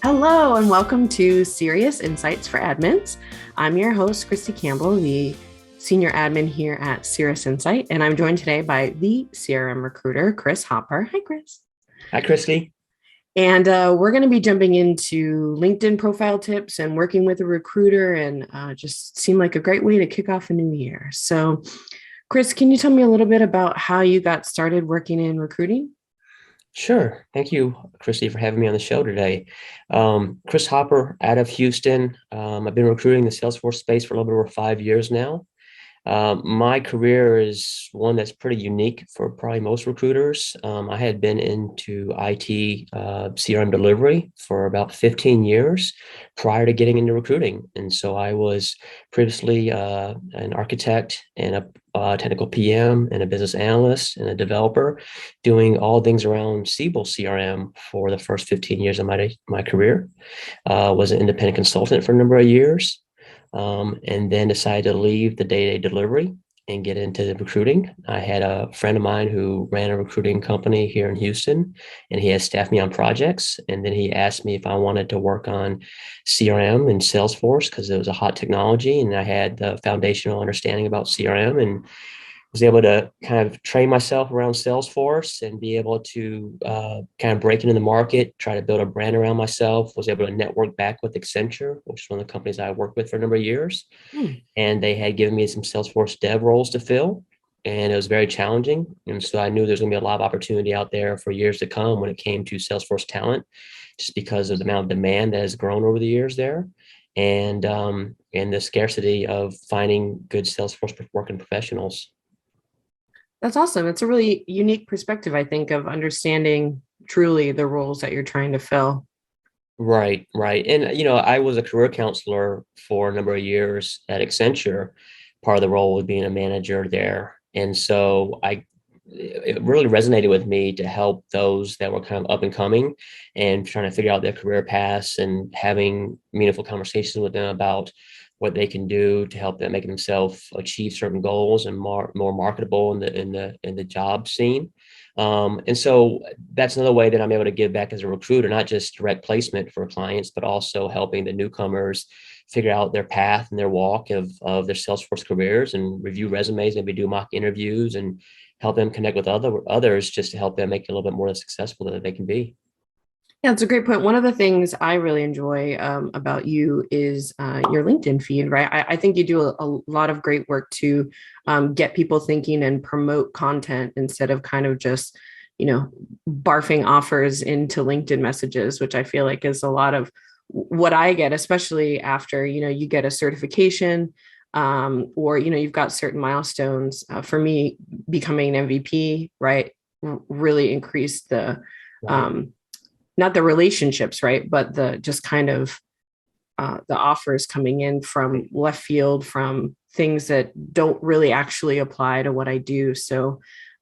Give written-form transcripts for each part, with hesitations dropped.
Hello, and welcome to Serious Insights for Admins. I'm your host, Kristi Campbell, the senior admin here at Cirrus Insight, and I'm joined today by the CRM recruiter, Chris Hopper. Hi, Chris. Hi, Kristi. And we're going to be jumping into LinkedIn profile tips and working with a recruiter, and just seemed like a great way to kick off a new year. So, Chris, can you tell me a little bit about how you got started working in recruiting? Sure. Thank you, Kristi, for having me on the show today. Chris Hopper out of Houston. I've been recruiting the Salesforce space for a little bit over 5 years now. My career is one that's pretty unique for probably most recruiters. I had been into IT CRM delivery for about 15 years prior to getting into recruiting. And so I was previously an architect and a technical PM and a business analyst and a developer doing all things around Siebel CRM for the first 15 years of my career. Was an independent consultant for a number of years. And then decided to leave the day-to-day delivery and get into the recruiting. I had a friend of mine who ran a recruiting company here in Houston, and he had staffed me on projects. And then he asked me if I wanted to work on CRM and Salesforce because it was a hot technology, and I had the foundational understanding about CRM and was able to kind of train myself around Salesforce and be able to kind of break into the market, try to build a brand around myself, was able to network back with Accenture, which is one of the companies I worked with for a number of years. Hmm. And they had given me some Salesforce dev roles to fill. And it was very challenging. And so I knew there's going to be a lot of opportunity out there for years to come when it came to Salesforce talent, just because of the amount of demand that has grown over the years there. And the scarcity of finding good Salesforce working professionals. That's awesome. It's a really unique perspective, I think, of understanding truly the roles that you're trying to fill. Right, right. And, I was a career counselor for a number of years at Accenture. Part of the role was being a manager there. And so it really resonated with me to help those that were kind of up and coming and trying to figure out their career paths and having meaningful conversations with them about what they can do to help them make themselves achieve certain goals and more marketable in the job scene. And so that's another way that I'm able to give back as a recruiter, not just direct placement for clients, but also helping the newcomers figure out their path and their walk of their Salesforce careers and review resumes, maybe do mock interviews and help them connect with others just to help them make it a little bit more successful that they can be. Yeah, it's a great point. One of the things I really enjoy about you is your LinkedIn feed, right? I think you do a lot of great work to get people thinking and promote content instead of kind of just, barfing offers into LinkedIn messages, which I feel like is a lot of what I get, especially after, you get a certification or, you've got certain milestones. For me, becoming an MVP, right, really increased the Right. um, not the relationships, right, but the just kind of the offers coming in from left field, from things that don't really actually apply to what I do. So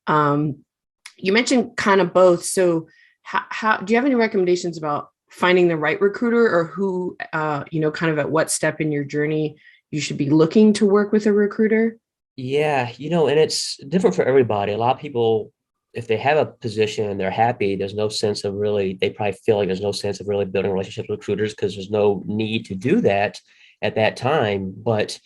you mentioned kind of both. So how do you have any recommendations about finding the right recruiter, or who, kind of at what step in your journey you should be looking to work with a recruiter? Yeah, and it's different for everybody. A lot of people, if they have a position and they're happy, there's no sense of really, they probably feel like there's no sense of really building relationships with recruiters because there's no need to do that at that time. But,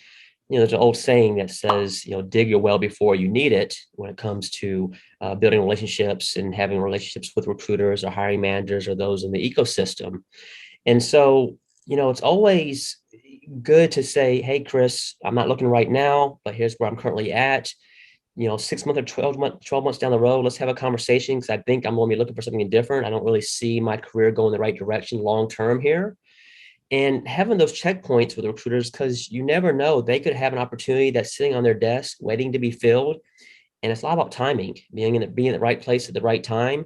there's an old saying that says, dig your well before you need it when it comes to building relationships and having relationships with recruiters or hiring managers or those in the ecosystem. And so, it's always good to say, hey, Chris, I'm not looking right now, but here's where I'm currently at. 6 months or 12 months down the road, let's have a conversation because I think I'm going to be looking for something different. I don't really see my career going the right direction long term here. And having those checkpoints with recruiters, because you never know, they could have an opportunity that's sitting on their desk waiting to be filled. And it's a lot about timing, being in the right place at the right time.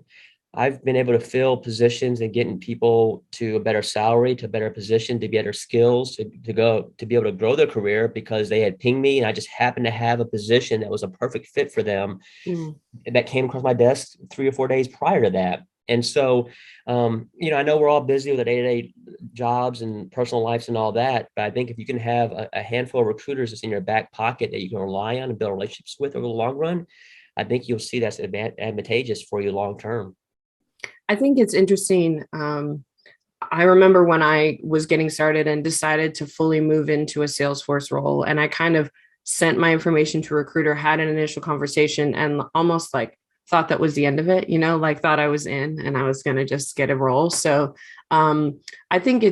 I've been able to fill positions and getting people to a better salary, to a better position, to better skills, to be able to grow their career because they had pinged me and I just happened to have a position that was a perfect fit for them Mm. that came across my desk 3 or 4 days prior to that. And so, I know we're all busy with the day-to-day jobs and personal lives and all that, but I think if you can have a handful of recruiters that's in your back pocket that you can rely on and build relationships with over the long run, I think you'll see that's advantageous for you long term. I think it's interesting. I remember when I was getting started and decided to fully move into a Salesforce role, and I kind of sent my information to a recruiter, had an initial conversation, and almost like thought that was the end of it, like thought I was in and I was going to just get a role. So I think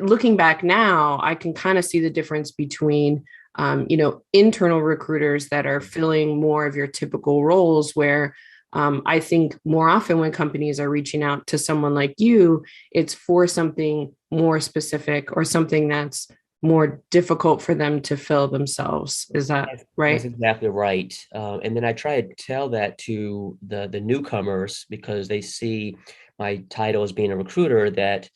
looking back now, I can kind of see the difference between, internal recruiters that are filling more of your typical roles where I think more often when companies are reaching out to someone like you, it's for something more specific or something that's more difficult for them to fill themselves. Is that That's right? exactly right. And then I try to tell that to the newcomers because they see my title as being a recruiter that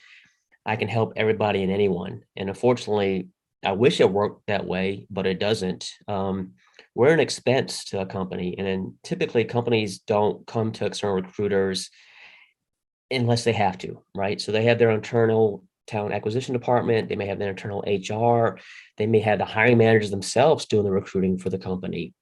I can help everybody and anyone. And unfortunately, I wish it worked that way, but it doesn't. We're an expense to a company, and then typically companies don't come to external recruiters unless they have to, right? So they have their internal talent acquisition department, they may have their internal HR, they may have the hiring managers themselves doing the recruiting for the company.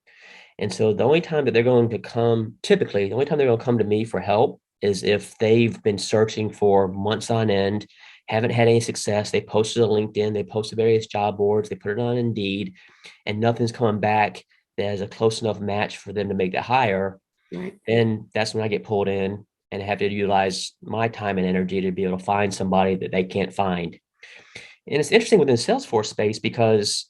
And so the only time that they're going to come, typically, the only time they're going to come to me for help is if they've been searching for months on end, haven't had any success. They posted on LinkedIn, they posted various job boards, they put it on Indeed, and nothing's coming back that is a close enough match for them to make that hire. Right. Then that's when I get pulled in and have to utilize my time and energy to be able to find somebody that they can't find. And it's interesting within the Salesforce space because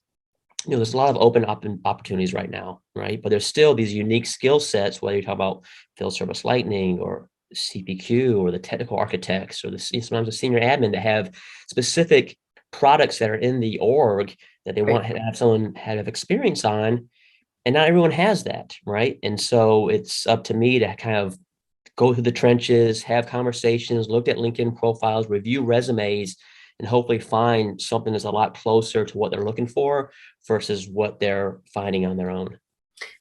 there's a lot of open opportunities right now, right? But there's still these unique skill sets, whether you talk about field service lightning or CPQ or the technical architects or sometimes a senior admin that have specific products that are in the org that they want Right. to have someone have experience on. And not everyone has that, right? And so it's up to me to kind of go through the trenches, have conversations, look at LinkedIn profiles, review resumes, and hopefully find something that's a lot closer to what they're looking for versus what they're finding on their own.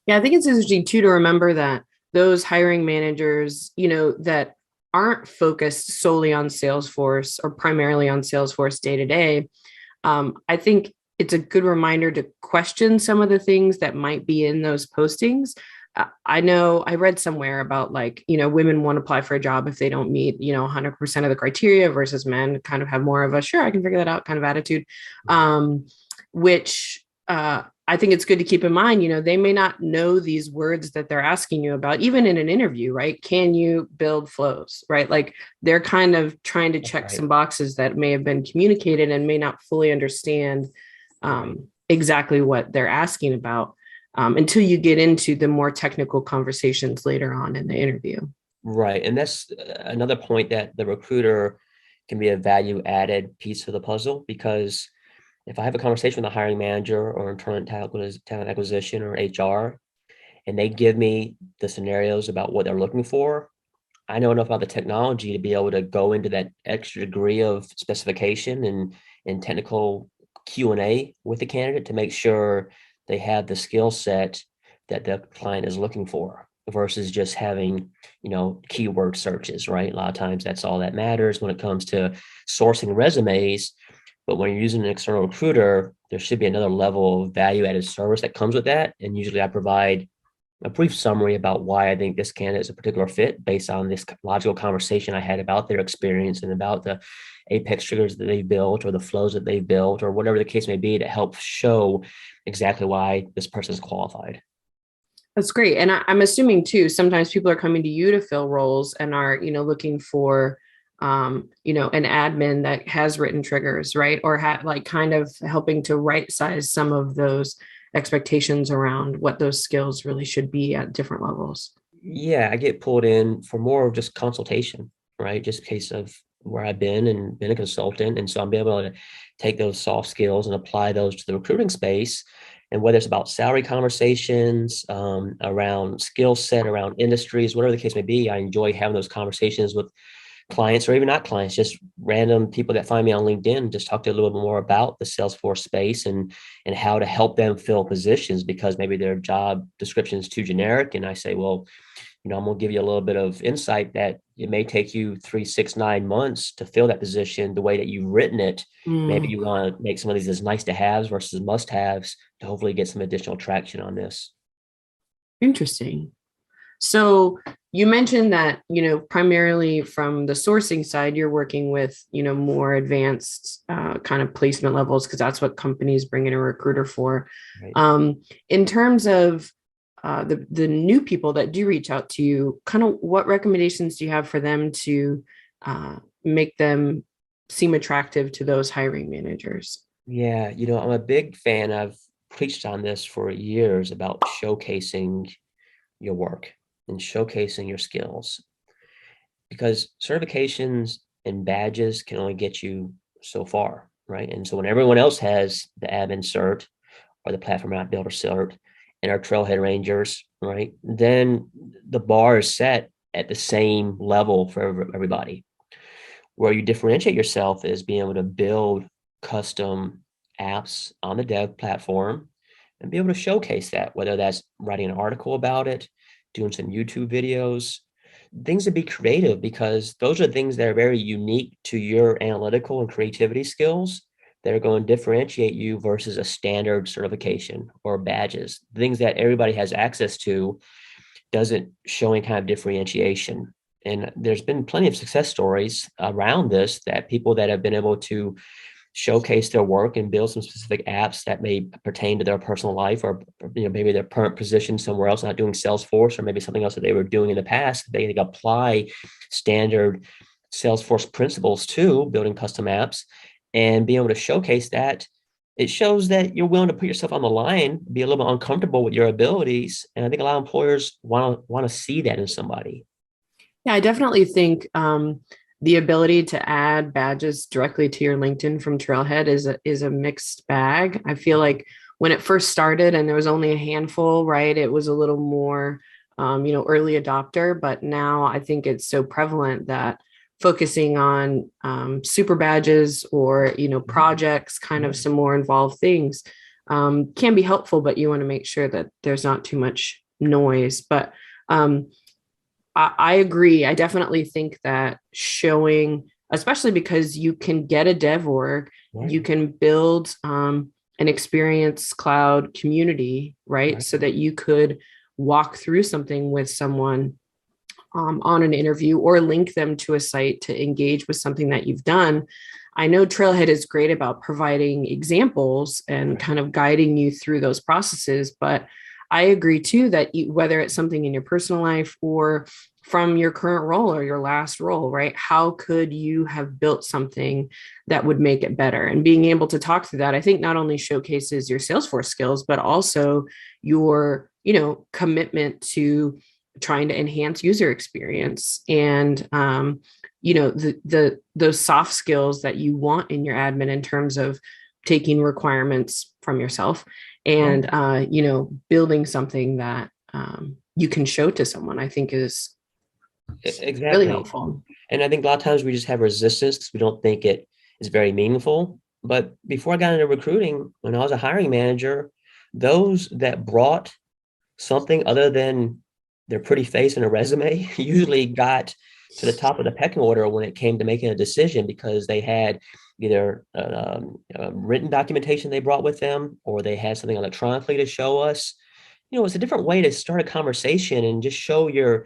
Yeah, I think it's interesting too to remember that those hiring managers, that aren't focused solely on Salesforce or primarily on Salesforce day to day, I think it's a good reminder to question some of the things that might be in those postings. I know I read somewhere about like, women won't apply for a job if they don't meet, 100% of the criteria versus men kind of have more of a, sure, I can figure that out kind of attitude, which I think it's good to keep in mind, they may not know these words that they're asking you about, even in an interview, right? Can you build flows, right? Like they're kind of trying to That's check right. some boxes that may have been communicated and may not fully understand Right. exactly what they're asking about until you get into the more technical conversations later on in the interview. Right. And that's another point that the recruiter can be a value added piece of the puzzle because if I have a conversation with a hiring manager or internal talent acquisition or HR, and they give me the scenarios about what they're looking for, I know enough about the technology to be able to go into that extra degree of specification and technical Q&A with the candidate to make sure they have the skill set that the client is looking for versus just having, keyword searches, right? A lot of times that's all that matters when it comes to sourcing resumes. But when you're using an external recruiter, there should be another level of value added service that comes with that. And usually I provide a brief summary about why I think this candidate is a particular fit based on this logical conversation I had about their experience and about the apex triggers that they've built or the flows that they've built or whatever the case may be to help show exactly why this person is qualified. That's great. And I'm assuming too, sometimes people are coming to you to fill roles and are, looking for, an admin that has written triggers, right? Or like kind of helping to right size some of those expectations around what those skills really should be at different levels. Yeah, I get pulled in for more of just consultation, right? Just a case of where I've been and been a consultant. And so I'm able to take those soft skills and apply those to the recruiting space. And whether it's about salary conversations, around skill set, around industries, whatever the case may be, I enjoy having those conversations with clients or even not clients, just random people that find me on LinkedIn, just talk to a little bit more about the Salesforce space and how to help them fill positions because maybe their job description is too generic. And I say, well, I'm going to give you a little bit of insight that it may take you 3, 6, 9 months to fill that position the way that you've written it. Maybe Mm, you want to make some of these as nice to haves versus must haves to hopefully get some additional traction on this. interesting. So you mentioned that, primarily from the sourcing side, you're working with, more advanced kind of placement levels because that's what companies bring in a recruiter for. Right. In terms of the new people that do reach out to you, kind of what recommendations do you have for them to make them seem attractive to those hiring managers? Yeah, I'm a big fan. I've preached on this for years about showcasing your work and showcasing your skills because certifications and badges can only get you so far, right? And so when everyone else has the admin cert or the platform app builder cert and our Trailhead Rangers, right, then the bar is set at the same level for everybody. Where you differentiate yourself is being able to build custom apps on the dev platform and be able to showcase that, whether that's writing an article about it, doing some YouTube videos, things to be creative, because those are things that are very unique to your analytical and creativity skills that are going to differentiate you versus a standard certification or badges. Things that everybody has access to doesn't show any kind of differentiation. And there's been plenty of success stories around this, that people that have been able to showcase their work and build some specific apps that may pertain to their personal life, or maybe their current position somewhere else, not doing Salesforce, or maybe something else that they were doing in the past. They apply standard Salesforce principles to building custom apps and being able to showcase that. It shows that you're willing to put yourself on the line, be a little bit uncomfortable with your abilities. And I think a lot of employers want to see that in somebody. Yeah, I definitely think the ability to add badges directly to your LinkedIn from Trailhead is a mixed bag. I feel like when it first started and there was only a handful, right, it was a little more, early adopter. But now I think it's so prevalent that focusing on super badges or, projects, kind of some more involved things can be helpful, but you want to make sure that there's not too much noise. But I agree. I definitely think that showing, especially because you can get a dev org, Right. you can build an experience cloud community, right? Right. So that you could walk through something with someone on an interview or link them to a site to engage with something that you've done. I know Trailhead is great about providing examples and kind of guiding you through those processes, but I agree too that whether it's something in your personal life or from your current role or your last role, right? How could you have built something that would make it better? And being able to talk through that, I think not only showcases your Salesforce skills, but also your, commitment to trying to enhance user experience and those soft skills that you want in your admin in terms of taking requirements from yourself and Right. building something that you can show to someone. I think is really Exactly. helpful. And I think a lot of times we just have resistance because we don't think it is very meaningful. But before I got into recruiting, when I was a hiring manager, those that brought something other than their pretty face and a resume usually got to the top of the pecking order when it came to making a decision, because they had either written documentation they brought with them, or they had something electronically to show us. It's a different way to start a conversation and just show your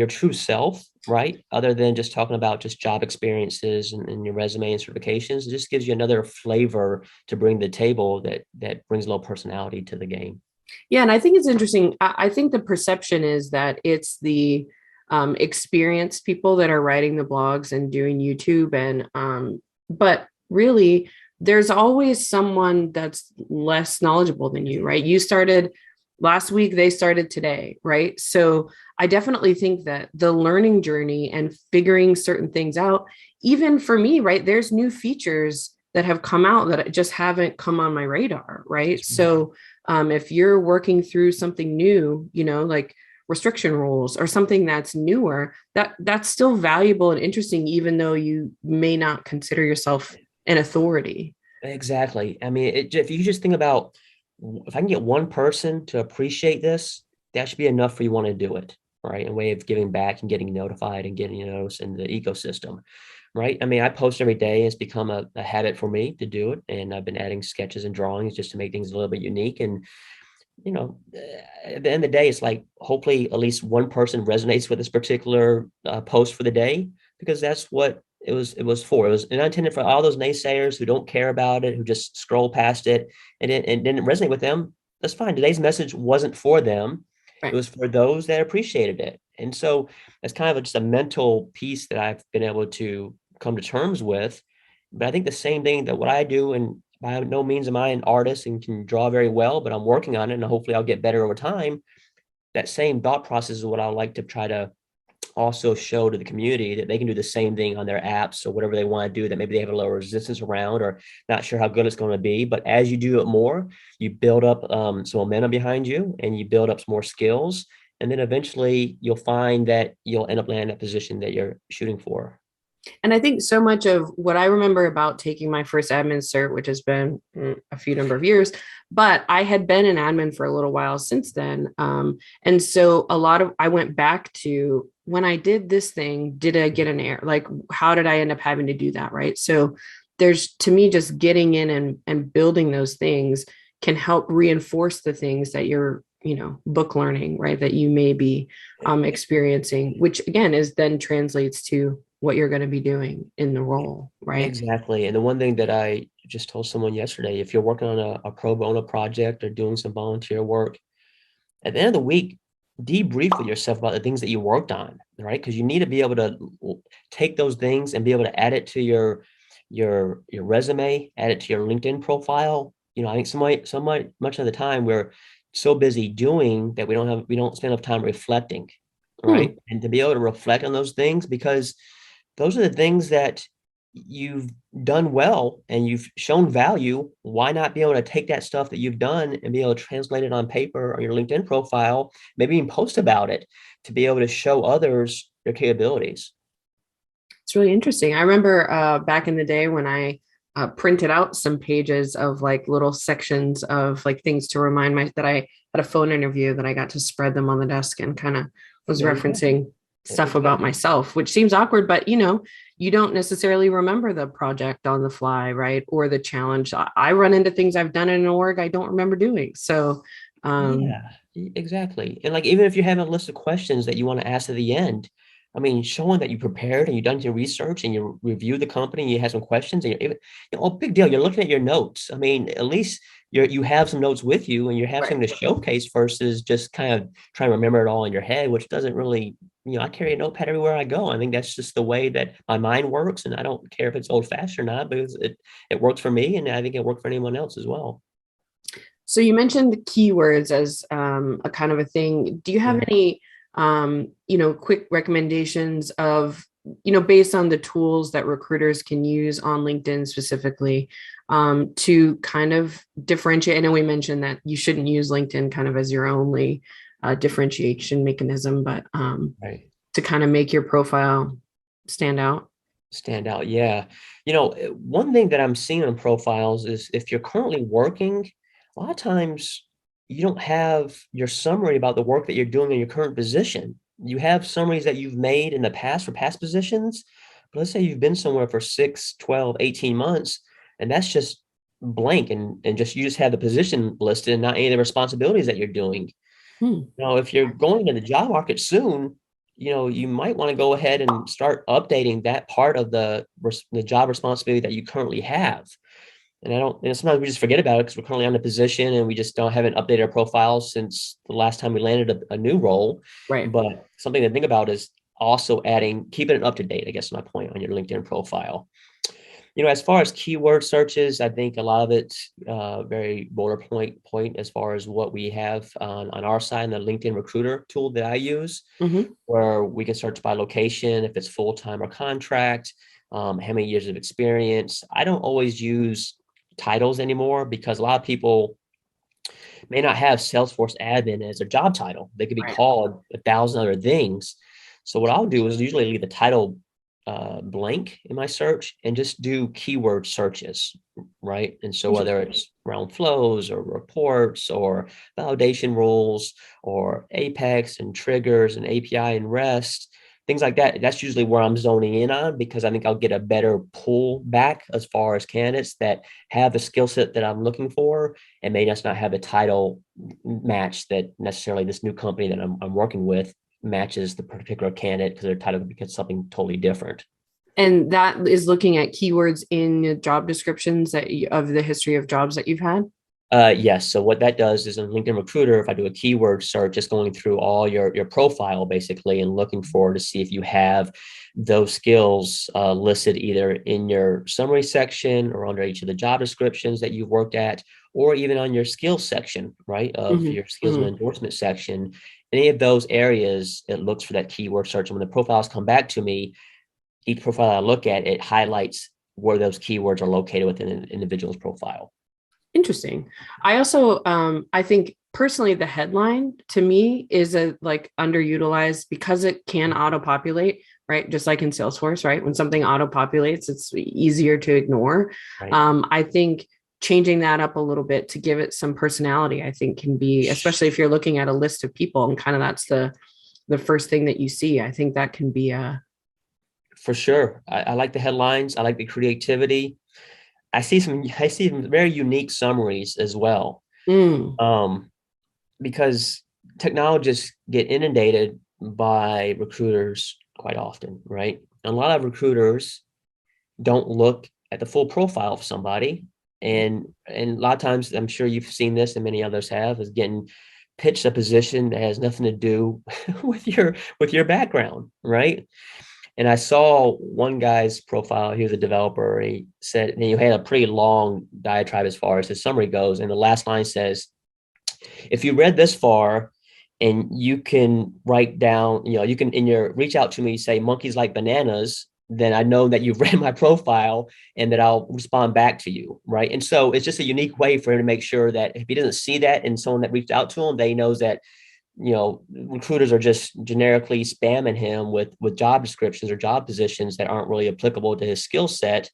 true self, right? Other than just talking about just job experiences and your resume and certifications. It just gives you another flavor to bring to the table that brings a little personality to the game. Yeah, and I think it's interesting. I think the perception is that it's the experienced people that are writing the blogs and doing YouTube, and but really, there's always someone that's less knowledgeable than you, right? You started last week, they started today, right? So I definitely think that the learning journey and figuring certain things out, even for me, right? There's new features that have come out that just haven't come on my radar, right? So if you're working through something new, like restriction rules or something that's newer, that's still valuable and interesting, even though you may not consider yourself an authority. Exactly. I mean, if you just think about, if I can get one person to appreciate this, that should be enough for you want to do it, right? A way of giving back and getting notified and getting noticed in the ecosystem, right? I mean, I post every day. It's become a habit for me to do it. And I've been adding sketches and drawings just to make things a little bit unique. And at the end of the day, it's like hopefully at least one person resonates with this particular post for the day, because that's what it was for. It was not intended for all those naysayers who don't care about it, who just scroll past it and didn't resonate with them. That's fine. Today's message wasn't for them. It Right. was for those that appreciated it. And so that's kind of just a mental piece that I've been able to come to terms with. But I think the same thing that what I do, and by no means am I an artist and can draw very well, but I'm working on it and hopefully I'll get better over time. That same thought process is what I like to try to also show to the community, that they can do the same thing on their apps or whatever they want to do, that maybe they have a lower resistance around or not sure how good it's going to be. But as you do it more, you build up some momentum behind you and you build up some more skills. And then eventually you'll find that you'll end up landing that position that you're shooting for. And I think so much of what I remember about taking my first admin cert, which has been a few number of years, but I had been an admin for a little while since then. And so I went back to when I did this thing, did I get an error? Like, how did I end up having to do that? Right. So there's, to me, just getting in and building those things can help reinforce the things that you're, book learning, right, that you may be experiencing, which again is then translates to what you're going to be doing in the role, right? Exactly. And the one thing that I just told someone yesterday, if you're working on a pro bono project or doing some volunteer work, at the end of the week, debrief with yourself about the things that you worked on, right? Because you need to be able to take those things and be able to add it to your resume, add it to your LinkedIn profile. I think much of the time we're so busy doing that we don't spend enough time reflecting, Hmm. right? And to be able to reflect on those things, because those are the things that you've done well and you've shown value. Why not be able to take that stuff that you've done and be able to translate it on paper on your LinkedIn profile, maybe even post about it to be able to show others your capabilities? It's really interesting. I remember back in the day when I printed out some pages of like little sections of like things to remind my that I had a phone interview, that I got to spread them on the desk and kind of was There you go. referencing stuff about Exactly. myself, which seems awkward, but you don't necessarily remember the project on the fly, right? Or the challenge. I run into things I've done in an org I don't remember doing. So, um, Yeah, exactly. And like, even if you have a list of questions that you want to ask at the end, I mean, showing that you prepared and you've done your research and you reviewed the company and you had some questions and big deal. You're looking at your notes. I mean, at least you have some notes with you and you have right. something to showcase versus just kind of trying to remember it all in your head, which doesn't really, I carry a notepad everywhere I go. I think that's just the way that my mind works. And I don't care if it's old fashioned or not, because it works for me. And I think it worked for anyone else as well. So you mentioned the keywords as a kind of a thing. Do you have Yeah. any, quick recommendations of, based on the tools that recruiters can use on LinkedIn specifically, to kind of differentiate? I know we mentioned that you shouldn't use LinkedIn kind of as your only differentiation mechanism, but Right. to kind of make your profile stand out. Stand out. Yeah. One thing that I'm seeing on profiles is if you're currently working, a lot of times you don't have your summary about the work that you're doing in your current position. You have summaries that you've made in the past for past positions. But let's say you've been somewhere for 6, 12, 18 months, and that's just blank, and just you just have the position listed and not any of the responsibilities that you're doing. Hmm. If you're going into the job market soon, you might want to go ahead and start updating that part of the job responsibility that you currently have. And sometimes we just forget about it because we're currently on a position and we just haven't updated our profile since the last time we landed a new role. Right. But something to think about is also keeping it up to date, I guess, is my point, on your LinkedIn profile. As far as keyword searches, I think a lot of it's very point as far as what we have on our side, and the LinkedIn Recruiter tool that I use, Hmm. where we can search by location, if it's full-time or contract, how many years of experience. I don't always use titles anymore because a lot of people may not have Salesforce admin as their job title. They could be Right. called 1,000 other things. So what I'll do is usually leave the title blank in my search and just do keyword searches, right? And so whether Interesting. it's around flows or reports or validation rules or Apex and triggers and API and REST, things like that. That's usually where I'm zoning in on, because I think I'll get a better pull back as far as candidates that have the skill set that I'm looking for and may just not have the title match that necessarily this new company that I'm working with matches the particular candidate, because their title becomes something totally different. And that is looking at keywords in job descriptions of the history of jobs that you've had. Yes. So what that does is in LinkedIn Recruiter, if I do a keyword search, just going through all your profile basically and looking for to see if you have those skills listed either in your summary section or under each of the job descriptions that you've worked at, or even on your skills section, right, of Mm-hmm. your skills and Mm-hmm. endorsement section. Any of those areas, it looks for that keyword search. And when the profiles come back to me, each profile I look at, it highlights where those keywords are located within an individual's profile. Interesting. I also, I think personally, the headline to me is a like underutilized because it can auto populate, right? Just like in Salesforce, right? When something auto populates, it's easier to ignore. Right. I think changing that up a little bit to give it some personality, I think can be, especially if you're looking at a list of people and kind of that's the first thing that you see. I think that can be a For sure. I like the headlines. I like the creativity. I see some very unique summaries as well. mm, Um, because technologists get inundated by recruiters quite often, right? And a lot of recruiters don't look at the full profile of somebody. And a lot of times, I'm sure you've seen this and many others have, is getting pitched a position that has nothing to do with your background, right? And I saw one guy's profile. He was a developer. He said, and he had a pretty long diatribe as far as his summary goes. And the last line says, if you read this far and you can write down, you can in your reach out to me, say monkeys like bananas, then I know that you've read my profile and that I'll respond back to you. Right. And so it's just a unique way for him to make sure that if he doesn't see that in someone that reached out to him, that he knows that recruiters are just generically spamming him with job descriptions or job positions that aren't really applicable to his skill set.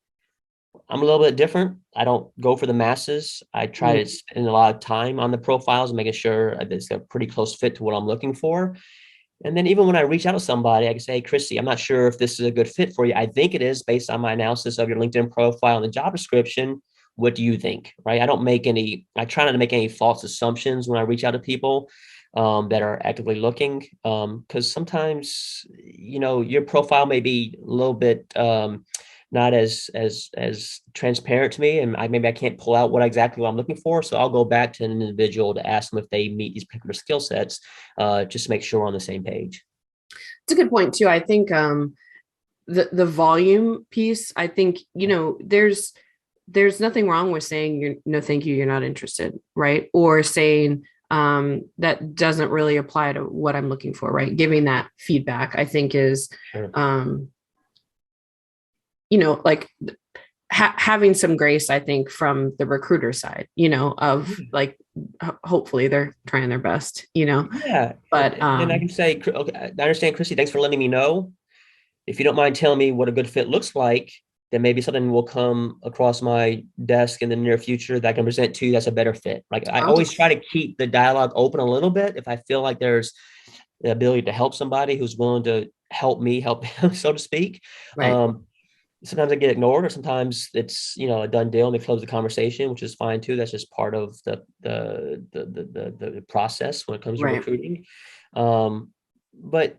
I'm a little bit different. I don't go for the masses. I try mm, to spend a lot of time on the profiles, making sure that it's a pretty close fit to what I'm looking for. And then even when I reach out to somebody, I can say, hey, Kristi, I'm not sure if this is a good fit for you. I think it is based on my analysis of your LinkedIn profile and the job description. What do you think? Right? I try not to make any false assumptions when I reach out to people that are actively looking. Because sometimes, your profile may be a little bit not as transparent to me, and maybe I can't pull out what I'm looking for. So I'll go back to an individual to ask them if they meet these particular skill sets, just to make sure we're on the same page. it's a good point too. I think the volume piece, I think, there's nothing wrong with saying you're no thank you, you're not interested, right? Or saying that doesn't really apply to what I'm looking for, right? Giving that feedback, I think is Sure. like having some grace, I think, from the recruiter side, of like hopefully they're trying their best, Yeah. but And then I can say, okay, I understand, Kristi, thanks for letting me know. If you don't mind telling me what a good fit looks like, then maybe something will come across my desk in the near future that I can present to you that's a better fit. Like I I'll always just try to keep the dialogue open a little bit. If I feel like there's the ability to help somebody who's willing to help me help them, so to speak. right. Um, Sometimes I get ignored, or sometimes it's a done deal and they close the conversation, which is fine too. That's just part of the process when it comes to Right. recruiting. But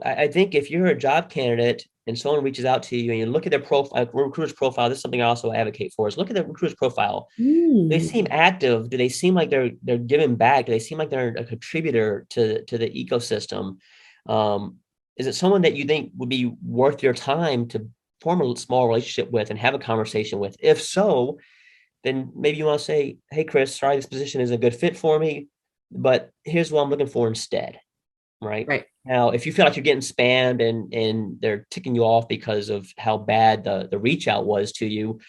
I think if you're a job candidate and someone reaches out to you and you look at their profile, recruiter's profile, this is something I also advocate for, is look at the recruiter's profile. They Mm. seem active. Do they seem like they're giving back? Do they seem like they're a contributor to the ecosystem? Is it someone that you think would be worth your time to form a small relationship with and have a conversation with? If so, then maybe you want to say, hey, Chris, sorry, this position is a good fit for me, but here's what I'm looking for instead. Right Right. now, if you feel like you're getting spammed and they're ticking you off because of how bad the reach out was to you,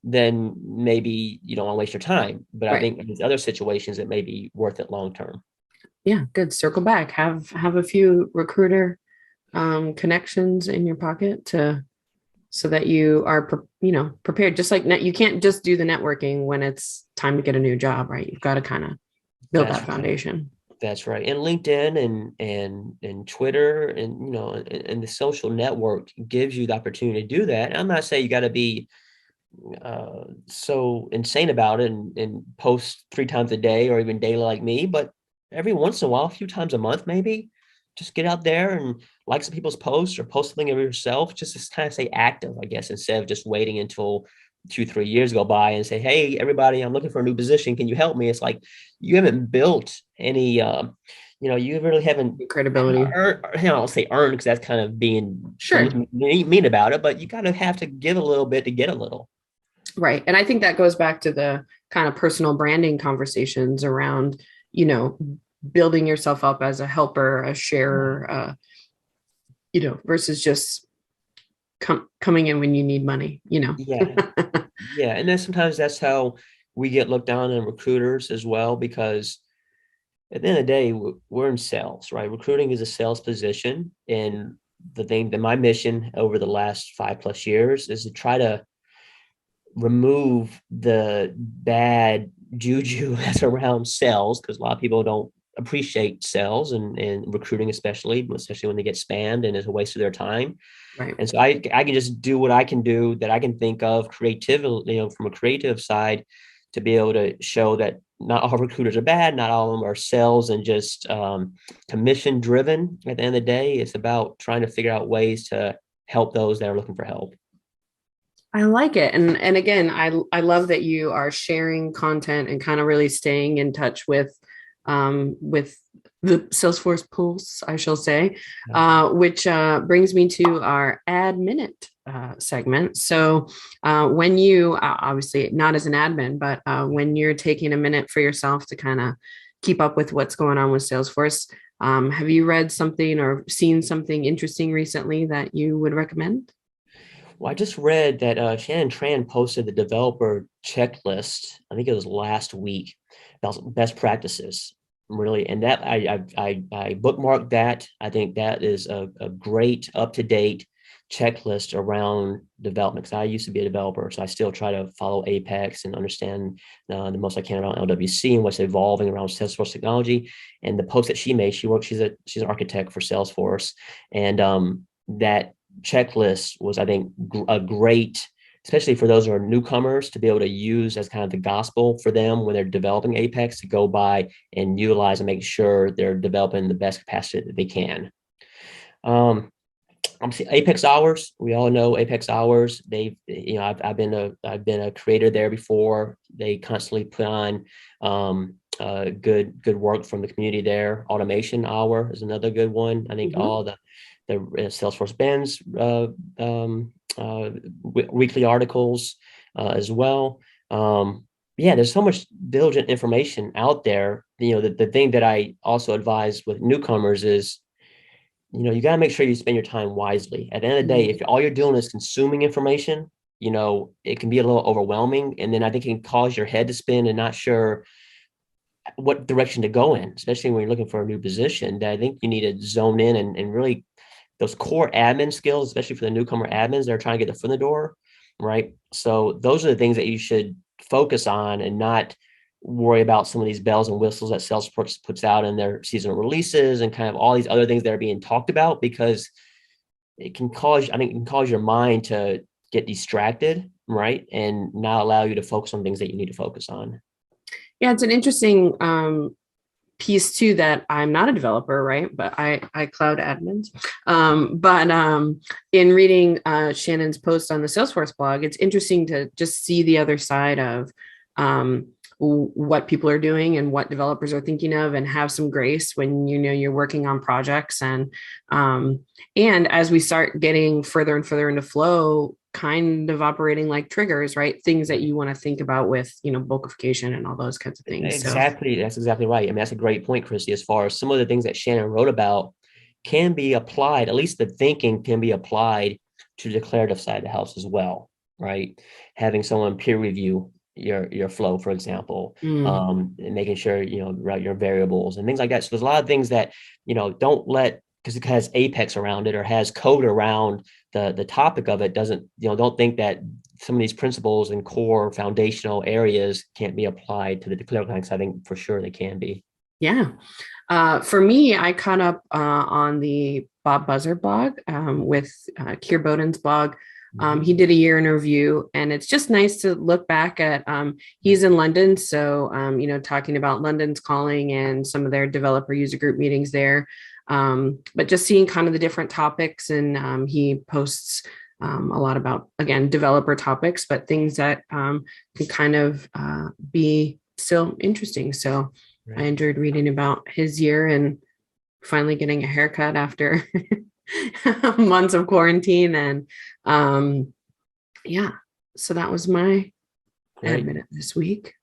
then maybe you don't want to waste your time. But I Right. think in these other situations, it may be worth it long term. Yeah. Good. Circle back. Have a few recruiter connections in your pocket to so that you are prepared. Just like you can't just do the networking when it's time to get a new job, right? You've got to kind of build That's that for sure. foundation. That's right. And LinkedIn and Twitter and and the social network gives you the opportunity to do that. And I'm not saying you got to be so insane about it and post 3 times a day or even daily like me, but every once in a while, a few times a month, maybe just get out there and like some people's posts or post something of yourself, just to kind of stay active, I guess, instead of just waiting until 2, 3 years go by and say, hey, everybody, I'm looking for a new position. Can you help me? It's like you haven't built any, you really haven't Credibility. earned, I don't say earned because that's kind of being so Sure. mean about it, but you kind of have to give a little bit to get a little. Right. And I think that goes back to the kind of personal branding conversations around, you know, building yourself up as a helper, a sharer, versus just coming in when you need money, Yeah. Yeah. And then sometimes that's how we get looked down on recruiters as well, because at the end of the day, we're in sales, right? Recruiting is a sales position. And the thing that my mission over the last 5+ years is to try to remove the bad juju that's around sales, because a lot of people don't appreciate sales and recruiting, especially when they get spammed and it's a waste of their time. Right. And so I can just do what I can do that I can think of creatively, from a creative side, to be able to show that not all recruiters are bad, not all of them are sales and just commission driven. At the end of the day, it's about trying to figure out ways to help those that are looking for help. I like it. And again, I love that you are sharing content and kind of really staying in touch with the Salesforce Pulse, I shall say, which brings me to our ad minute segment. So when you obviously not as an admin, but when you're taking a minute for yourself to kind of keep up with what's going on with Salesforce, have you read something or seen something interesting recently that you would recommend? Well, I just read that Shannon Tran posted the developer checklist. I think it was last week about best practices, really, and that I bookmarked that. I think that is a great up to date checklist around development. Because I used to be a developer, so I still try to follow Apex and understand the most I can around LWC and what's evolving around Salesforce technology. And the post that she made, she's an architect for Salesforce, and that checklist was, I think, a great, especially for those who are newcomers, to be able to use as kind of the gospel for them when they're developing Apex, to go by and utilize and make sure they're developing the best capacity that they can. Obviously, Apex Hours. We all know Apex Hours. I've been a creator there before. They constantly put on good work from the community there. Automation Hour is another good one. I think all the Salesforce Ben's weekly articles as well. There's so much diligent information out there. The thing that I also advise with newcomers is, you got to make sure you spend your time wisely. At the end of the day, if all you're doing is consuming information, it can be a little overwhelming. And then I think it can cause your head to spin and not sure what direction to go in, especially when you're looking for a new position. That I think you need to zone in and really those core admin skills, especially for the newcomer admins that are trying to get the foot in the door, right? So those are the things that you should focus on and not worry about some of these bells and whistles that Salesforce puts out in their seasonal releases and kind of all these other things that are being talked about, because it can cause your mind to get distracted, right? And not allow you to focus on things that you need to focus on. Yeah, it's an interesting piece too, that I'm not a developer, right? But I cloud admins. But in reading Shannon's post on the Salesforce blog, it's interesting to just see the other side of what people are doing and what developers are thinking of, and have some grace when you're working on projects. And as we start getting further and further into flow, kind of operating like triggers, right? Things that you want to think about with, bulkification and all those kinds of things. Exactly. That's exactly right. I mean, that's a great point, Kristi, as far as some of the things that Shannon wrote about can be applied, at least the thinking can be applied to the declarative side of the house as well, right? Having someone peer review your flow, for example, and making sure, write your variables and things like that. So there's a lot of things that, don't let, because it has Apex around it or has code around the topic of it, don't think that some of these principles and core foundational areas can't be applied to the declarative. I think for sure they can be. Yeah. For me, I caught up on the Bob Buzzard blog with Keir Bowden's blog. He Mhm. did a year in review, and it's just nice to look back at. He's in London, so talking about London's calling and some of their developer user group meetings there. But just seeing kind of the different topics, and he posts a lot about again developer topics, but things that can kind of be still interesting. So I Right. enjoyed reading about his year and finally getting a haircut after months of quarantine. And um, yeah, so that was my Great. admin this week.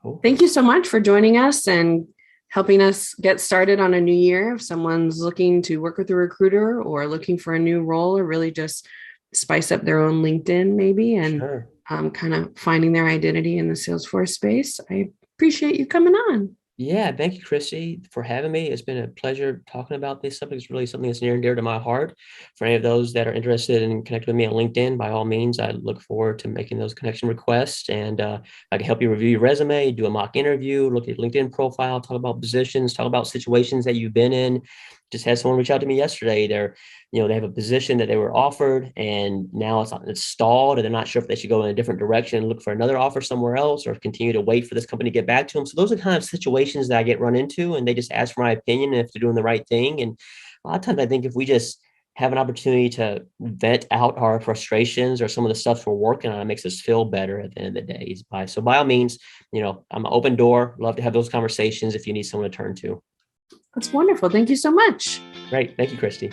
Cool. Thank you so much for joining us and helping us get started on a new year. If someone's looking to work with a recruiter or looking for a new role or really just spice up their own LinkedIn, maybe, and Sure. kind of finding their identity in the Salesforce space, I appreciate you coming on. Yeah, thank you, Christy, for having me. It's been a pleasure talking about this subject. It's really something that's near and dear to my heart. For any of those that are interested in connecting with me on LinkedIn, by all means, I look forward to making those connection requests. And I can help you review your resume, do a mock interview, look at your LinkedIn profile, talk about positions, talk about situations that you've been in. Just had someone reach out to me yesterday. They have a position that they were offered, and now it's stalled, and they're not sure if they should go in a different direction and look for another offer somewhere else, or continue to wait for this company to get back to them. So those are kind of situations that I get run into, and they just ask for my opinion and if they're doing the right thing. And a lot of times, I think if we just have an opportunity to vent out our frustrations or some of the stuff we're working on, it makes us feel better at the end of the day. So by all means, I'm an open door. Love to have those conversations if you need someone to turn to. That's wonderful. Thank you so much. Great. Thank you, Christy.